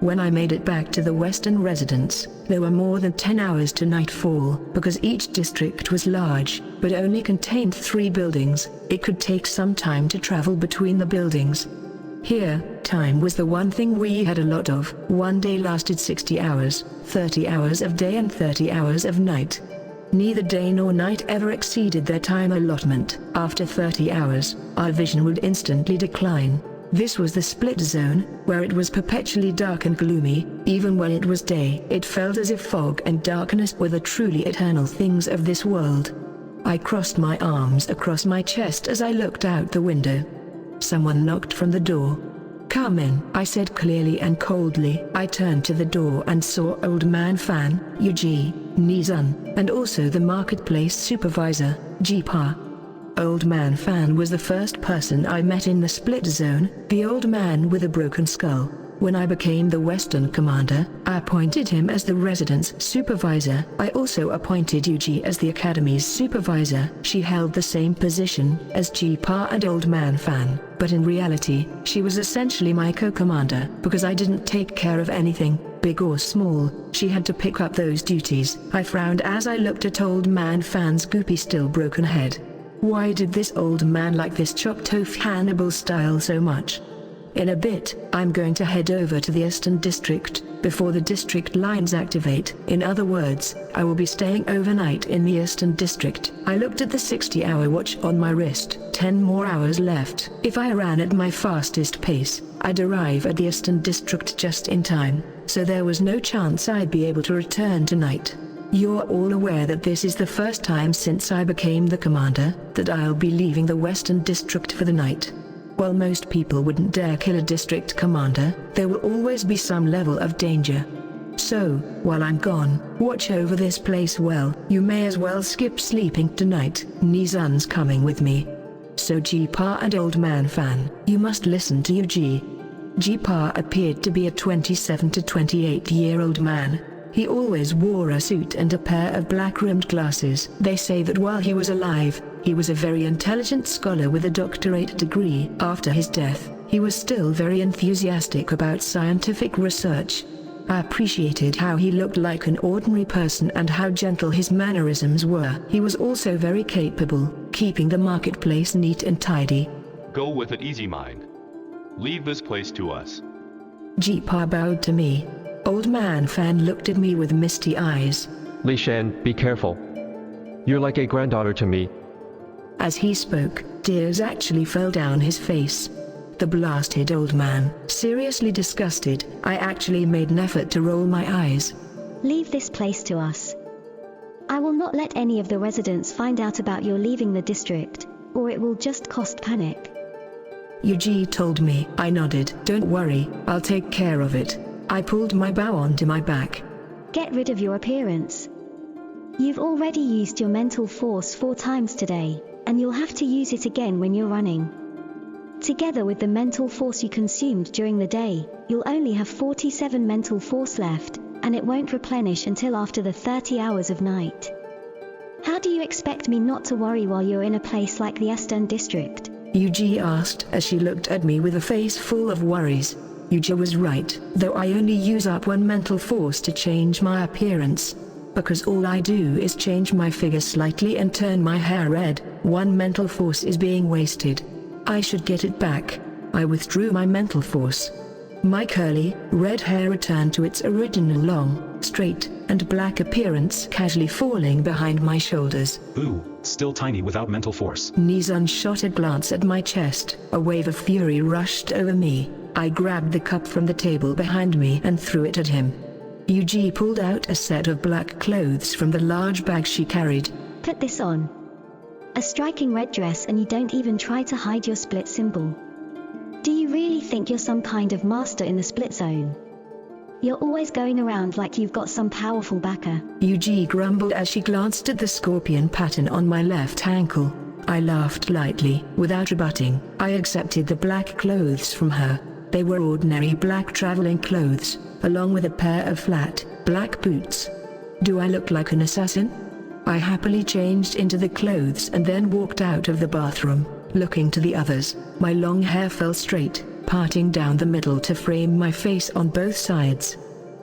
When I made it back to the Western residence, there were more than 10 hours to nightfall. Because each district was large, but only contained 3 buildings, it could take some time to travel between the buildings. Here, time was the one thing we had a lot of. One day lasted 60 hours, 30 hours of day and 30 hours of night. Neither day nor night ever exceeded their time allotment. After 30 hours, our vision would instantly decline. This was the split zone, where it was perpetually dark and gloomy. Even when it was day, it felt as if fog and darkness were the truly eternal things of this world. I crossed my arms across my chest as I looked out the window. Someone knocked from the door. "Come in," I said clearly and coldly. I turned to the door and saw Old Man Fan, Yuji, Nizun, and also the marketplace supervisor, Jipa. Old Man Fan was the first person I met in the split zone, the old man with a broken skull. When I became the Western commander, I appointed him as the residence supervisor. I also appointed Yuji as the academy's supervisor. She held the same position as Jipa and Old Man Fan, but in reality, she was essentially my co-commander. Because I didn't take care of anything, big or small, she had to pick up those duties. I frowned as I looked at Old Man Fan's goopy still broken head. Why did this old man like this chopped off Hannibal style so much? In a bit, I'm going to head over to the Eastern District, before the district lines activate. In other words, I will be staying overnight in the Eastern District. I looked at the 60-hour watch on my wrist. 10 more hours left. If I ran at my fastest pace, I'd arrive at the Eastern District just in time, so there was no chance I'd be able to return tonight. You're all aware that this is the first time since I became the commander that I'll be leaving the Western District for the night. While most people wouldn't dare kill a district commander, there will always be some level of danger. So, while I'm gone, watch over this place well. You may as well skip sleeping tonight. Nizun's coming with me. So Jipa and Old Man Fan, you must listen to Yuji. Jipa appeared to be a 27 to 28-year-old man. He always wore a suit and a pair of black-rimmed glasses. They say that while he was alive, he was a very intelligent scholar with a doctorate degree. After his death, he was still very enthusiastic about scientific research. I appreciated how he looked like an ordinary person and how gentle his mannerisms were. He was also very capable, keeping the marketplace neat and tidy. Go with it, easy mind. Leave this place to us. Jipa bowed to me. Old Man Fan looked at me with misty eyes. Li Shan, be careful. You're like a granddaughter to me. As he spoke, tears actually fell down his face. The blasted old man, seriously disgusted, I actually made an effort to roll my eyes. Leave this place to us. I will not let any of the residents find out about your leaving the district, or it will just cost panic. Yuji told me. I nodded. Don't worry, I'll take care of it. I pulled my bow onto my back. Get rid of your appearance. You've already used your mental force 4 times today, and you'll have to use it again when you're running. Together with the mental force you consumed during the day, you'll only have 47 mental force left, and it won't replenish until after the 30 hours of night. How do you expect me not to worry while you're in a place like the Eastern District? Yuji asked as she looked at me with a face full of worries. Yuji was right, though I only use up 1 mental force to change my appearance. Because all I do is change my figure slightly and turn my hair red, 1 mental force is being wasted. I should get it back. I withdrew my mental force. My curly, red hair returned to its original long, straight, and black appearance, casually falling behind my shoulders. Ooh, still tiny without mental force. Nizun shot a glance at my chest. A wave of fury rushed over me. I grabbed the cup from the table behind me and threw it at him. Yuji pulled out a set of black clothes from the large bag she carried. Put this on. A striking red dress, and you don't even try to hide your split symbol. Do you really think you're some kind of master in the split zone? You're always going around like you've got some powerful backer. Yuji grumbled as she glanced at the scorpion pattern on my left ankle. I laughed lightly, without rebutting. I accepted the black clothes from her. They were ordinary black traveling clothes, along with a pair of flat, black boots. Do I look like an assassin? I happily changed into the clothes and then walked out of the bathroom, looking to the others. My long hair fell straight, parting down the middle to frame my face on both sides.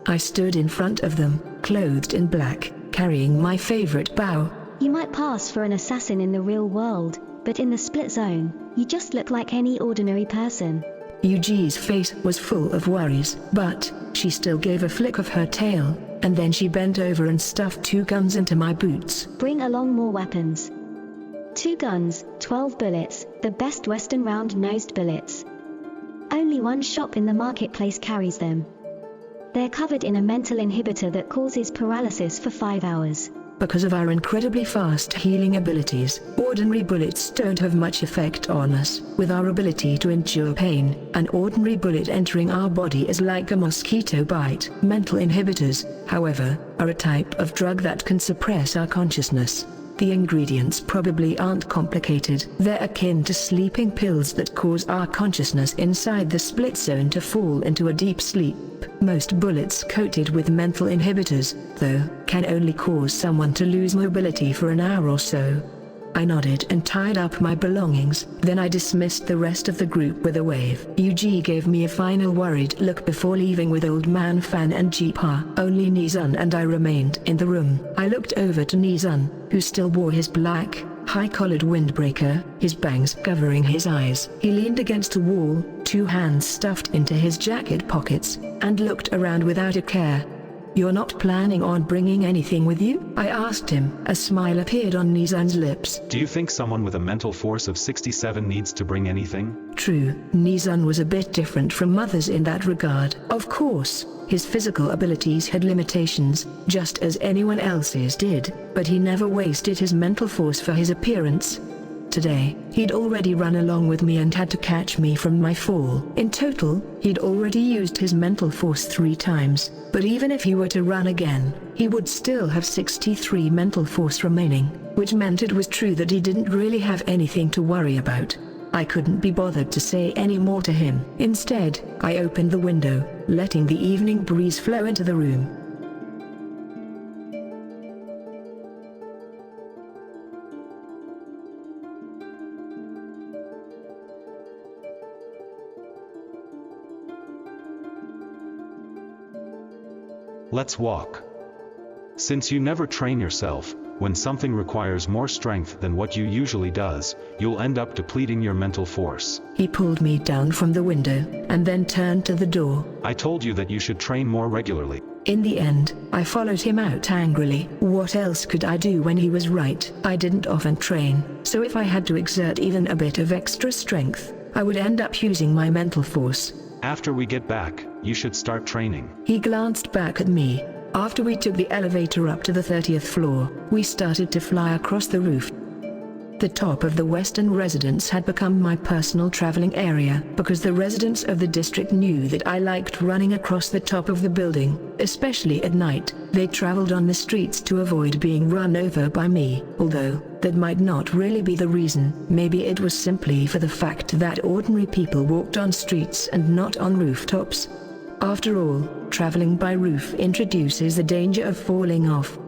I stood in front of them, clothed in black, carrying my favorite bow. You might pass for an assassin in the real world, but in the split zone, you just look like any ordinary person. Yuji's face was full of worries, but she still gave a flick of her tail, and then she bent over and stuffed 2 guns into my boots. Bring along more weapons. 2 guns, 12 bullets, the best Western round-nosed bullets. Only one shop in the marketplace carries them. They're covered in a mental inhibitor that causes paralysis for 5 hours. Because of our incredibly fast healing abilities, ordinary bullets don't have much effect on us. With our ability to endure pain, an ordinary bullet entering our body is like a mosquito bite. Mental inhibitors, however, are a type of drug that can suppress our consciousness. The ingredients probably aren't complicated. They're akin to sleeping pills that cause our consciousness inside the split zone to fall into a deep sleep. Most bullets coated with mental inhibitors, though, can only cause someone to lose mobility for an hour or so. I nodded and tied up my belongings, then I dismissed the rest of the group with a wave. Yuji gave me a final worried look before leaving with Old Man Fan and Jipa. Only Nizun and I remained in the room. I looked over to Nizun, who still wore his black, high-collared windbreaker, his bangs covering his eyes. He leaned against a wall, 2 hands stuffed into his jacket pockets, and looked around without a care. "You're not planning on bringing anything with you?" I asked him. A smile appeared on Nizun's lips. Do you think someone with a mental force of 67 needs to bring anything? True, Nizun was a bit different from others in that regard. Of course, his physical abilities had limitations, just as anyone else's did, but he never wasted his mental force for his appearance. Today, he'd already run along with me and had to catch me from my fall. In total, he'd already used his mental force 3 times, but even if he were to run again, he would still have 63 mental force remaining, which meant it was true that he didn't really have anything to worry about. I couldn't be bothered to say any more to him. Instead, I opened the window, letting the evening breeze flow into the room. Let's walk. Since you never train yourself, when something requires more strength than what you usually does, you'll end up depleting your mental force. He pulled me down from the window, and then turned to the door. I told you that you should train more regularly. In the end, I followed him out angrily. What else could I do when he was right? I didn't often train, so if I had to exert even a bit of extra strength, I would end up using my mental force. After we get back, you should start training. He glanced back at me. After we took the elevator up to the 30th floor, we started to fly across the roof. The top of the Western residence had become my personal traveling area, because the residents of the district knew that I liked running across the top of the building, especially at night. They traveled on the streets to avoid being run over by me, although that might not really be the reason. Maybe it was simply for the fact that ordinary people walked on streets and not on rooftops. After all, traveling by roof introduces the danger of falling off.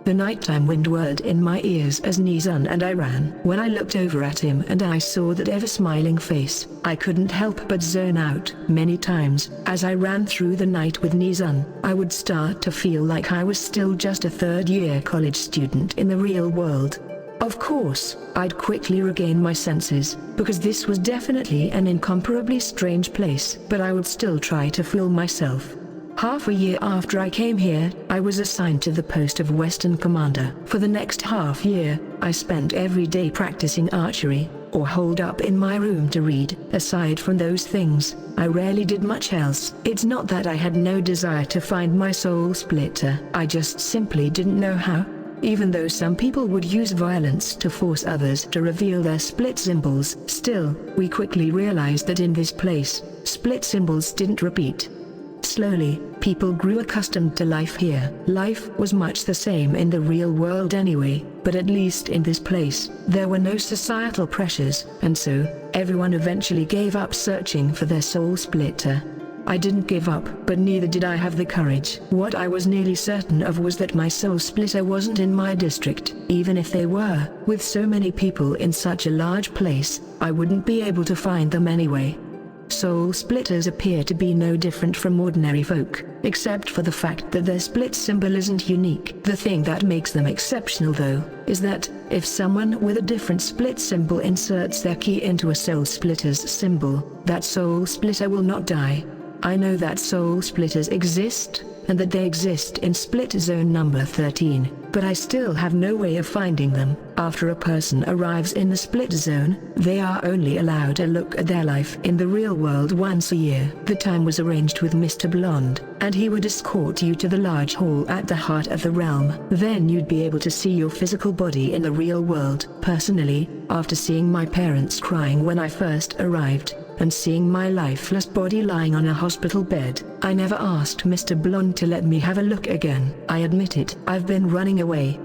The nighttime wind whirled in my ears as Nizun and I ran. When I looked over at him and I saw that ever-smiling face, I couldn't help but zone out. Many times, as I ran through the night with Nizun, I would start to feel like I was still just a third-year college student in the real world. Of course, I'd quickly regain my senses, because this was definitely an incomparably strange place, but I would still try to fool myself. Half a year after I came here, I was assigned to the post of Western Commander. For the next half year, I spent every day practicing archery, or holed up in my room to read. Aside from those things, I rarely did much else. It's not that I had no desire to find my soul splitter, I just simply didn't know how. Even though some people would use violence to force others to reveal their split symbols, still, we quickly realized that in this place, split symbols didn't repeat. Slowly, people grew accustomed to life here. Life was much the same in the real world anyway, but at least in this place, there were no societal pressures, and so, everyone eventually gave up searching for their soul splitter. I didn't give up, but neither did I have the courage. What I was nearly certain of was that my soul splitter wasn't in my district. Even if they were, with so many people in such a large place, I wouldn't be able to find them anyway. Soul splitters appear to be no different from ordinary folk, except for the fact that their split symbol isn't unique. The thing that makes them exceptional though, is that, if someone with a different split symbol inserts their key into a soul splitter's symbol, that soul splitter will not die. I know that soul splitters exist, and that they exist in split zone number 13, but I still have no way of finding them. After a person arrives in the split zone, they are only allowed a look at their life in the real world once a year. The time was arranged with Mr. Blonde, and he would escort you to the large hall at the heart of the realm. Then you'd be able to see your physical body in the real world. Personally, after seeing my parents crying when I first arrived, and seeing my lifeless body lying on a hospital bed, I never asked Mr. Blonde to let me have a look again. I admit it, I've been running away,